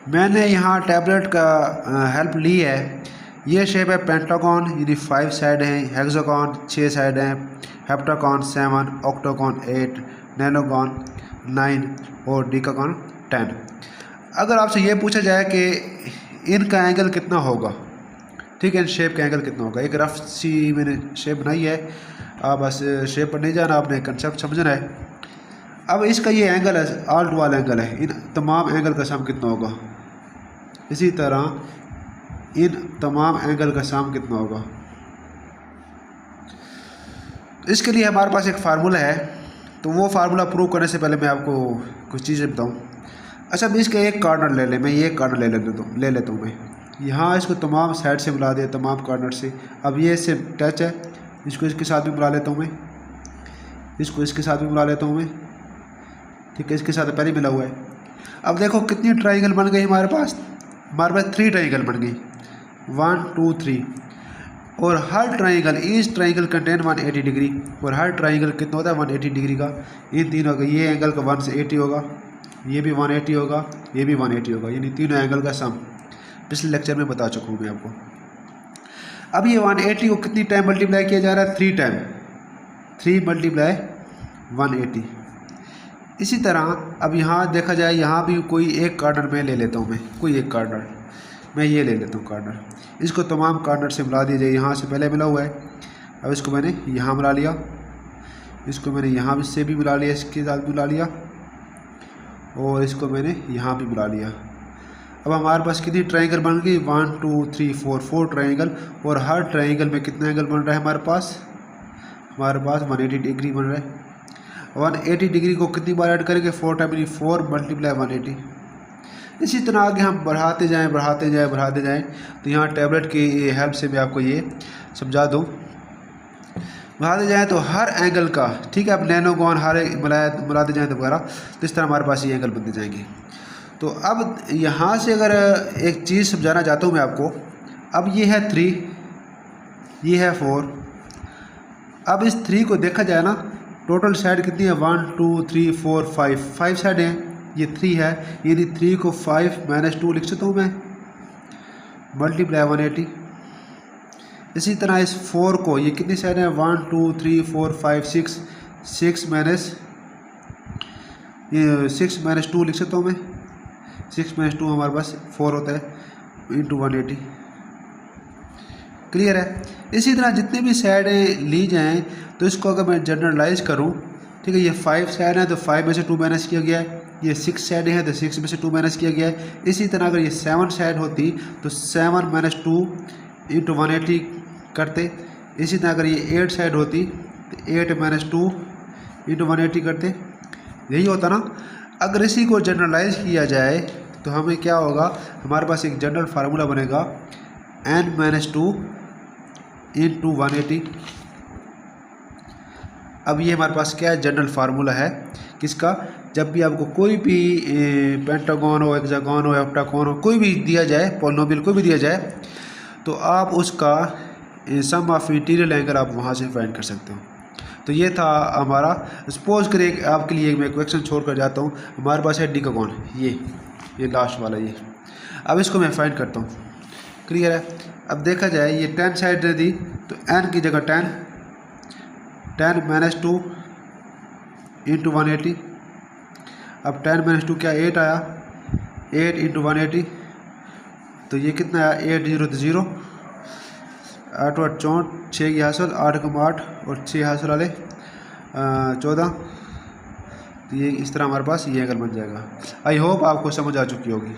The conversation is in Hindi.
मैंने यहाँ टैबलेट का हेल्प ली है। ये शेप है पेंटागन, यानी 5 साइड हैं, हेक्सागन 6 साइड हैं, हेप्टागन 7, ऑक्टागन 8, नैनोगन 9 और डिकागन 10। अगर आपसे ये पूछा जाए कि इनका एंगल कितना होगा, ठीक है, इन शेप का एंगल कितना होगा, एक रफ सी मैंने शेप बनाई है, आप बस शेप पर नहीं जाना, आपने कंसेप्ट समझना है। अब इसका ये एंगल है, ऑल्ट वाला एंगल है, इन तमाम एंगल का सम कितना होगा। इसी तरह इन तमाम एंगल का सम कितना होगा। इसके लिए हमारे पास एक फार्मूला है, तो वो फार्मूला प्रूव करने से पहले मैं आपको कुछ चीज़ें बताऊं। अच्छा, अब इसका एक कार्नर ले लें, मैं ये कार्नर ले लेता हूँ मैं यहाँ, इसको तमाम साइड से मिला दिया, तमाम कार्नर से। अब ये इससे टच है, इसको इसके साथ भी मिला लेता हूँ मैं, इसको इसके साथ भी मिला लेता हूँ मैं, ठीक है, इसके साथ पहले मिला हुआ है। अब देखो कितनी ट्राइंगल बन गई हमारे पास 3 ट्राइंगल बन गई, 1 2 3, और हर triangle, each triangle contain 180 degree, और हर ट्राइंगल कितना होता है 180 डिग्री का। इन तीनों का ये एंगल का 1 से 80 होगा, ये भी 180 होगा, ये भी 180 होगा, यानी तीनों एंगल का सम पिछले लेक्चर में बता चुका हूँ मैं आपको। अब ये 180 को कितनी टाइम मल्टीप्लाई किया जा रहा है, 3 टाइम, 3 मल्टीप्लाई 180। इसी तरह अब यहाँ देखा जाए, यहाँ भी कोई एक कार्नर में ले लेता हूँ मैं, कोई एक कार्नर मैं ये ले लेता हूँ कार्नर, इसको तमाम कार्नर से मिला दीजिए, यहाँ से पहले मिला हुआ है। अब इसको मैंने यहाँ मिला लिया, इसको मैंने यहाँ से भी मिला लिया, इसके साथ मिला लिया, और इसको मैंने यहाँ भी मिला लिया। अब हमारे पास कितनी ट्राइंगल बन गई, 1 2 3 4 ट्राइंगल, और हर ट्राइंगल में कितना एंगल बन रहा है हमारे पास 180 डिग्री बन रहा है। 180 डिग्री को कितनी बार ऐड करेंगे, 4 टाइम, यानी 4 मल्टीप्लाई 180। इसी तरह आगे हम बढ़ाते जाएं, तो यहाँ टैबलेट की हेल्प से मैं आपको ये समझा दूँ। बढ़ाते जाएँ तो हर एंगल का, ठीक है, अब नैनोगन हर मिलाते जाएँ तो वगैरह, तो इस तरह हमारे पास ये एंगल बनते जाएंगे। तो अब यहाँ से अगर एक चीज़ समझाना चाहता हूँ मैं आपको, अब ये है 3, ये है 4। अब इस 3 को देखा जाए ना, टोटल साइड कितनी है, 1 2 3 4 5 साइड हैं, ये 3 है, यानी 3 को 5 - 2 लिख सकता हूँ मैं, मल्टीप्लाई 180। इसी तरह इस 4 को, ये कितनी साइड है, 1 2 3 4 5 6, 6 - 2 लिख सकता हूँ मैं, 6 - 2 हमारे पास 4 होता है, इंटू 180। क्लियर है। इसी तरह जितने भी साइडें ली जाएं, तो इसको अगर मैं जनरलाइज करूं, ठीक है, ये 5 साइड है तो 5 में से 2 माइनस किया गया है, ये 6 साइड है तो 6 में से 2 माइनस किया गया है। इसी तरह अगर ये 7 साइड होती तो 7 - 2 इंटू 180 करते। इसी तरह अगर ये 8 साइड होती तो 8 - 2 इंटू 180 करते। यही होता ना। अगर इसी को जनरलाइज किया जाए तो हमें क्या होगा, हमारे पास एक जनरल फार्मूला बनेगा, n - 2 इंटू 180। अब ये हमारे पास क्या है, जनरल फार्मूला है किसका, जब भी आपको कोई भी पेंटागन हो, हेक्सागन हो, हेप्टागन हो, कोई भी दिया जाए, पॉलिनोमियल कोई भी दिया जाए, तो आप उसका सम ऑफ इंटीरियर एंगल आप वहाँ से फाइंड कर सकते हो। तो ये था हमारा। सपोज करें आपके लिए मैं क्वेश्चन छोड़ कर जाता हूँ, हमारे पास है डिकागन, ये लास्ट वाला ये। अब इसको मैं फाइंड करता हूँ। क्लियर है। अब देखा जाए ये 10 साइड दी, तो n की जगह 10 - 2 इंटू 180। अब 10 - 2 क्या 8 आया, 8 इंटू 180, तो ये कितना आया, 8 0 तो 0, 8 8 64, 6 की हासिल, 8 कम 8 और 6 हासिल वाले 14। तो ये इस तरह हमारे पास ये एंगल बन जाएगा। आई होप आपको समझ आ चुकी होगी।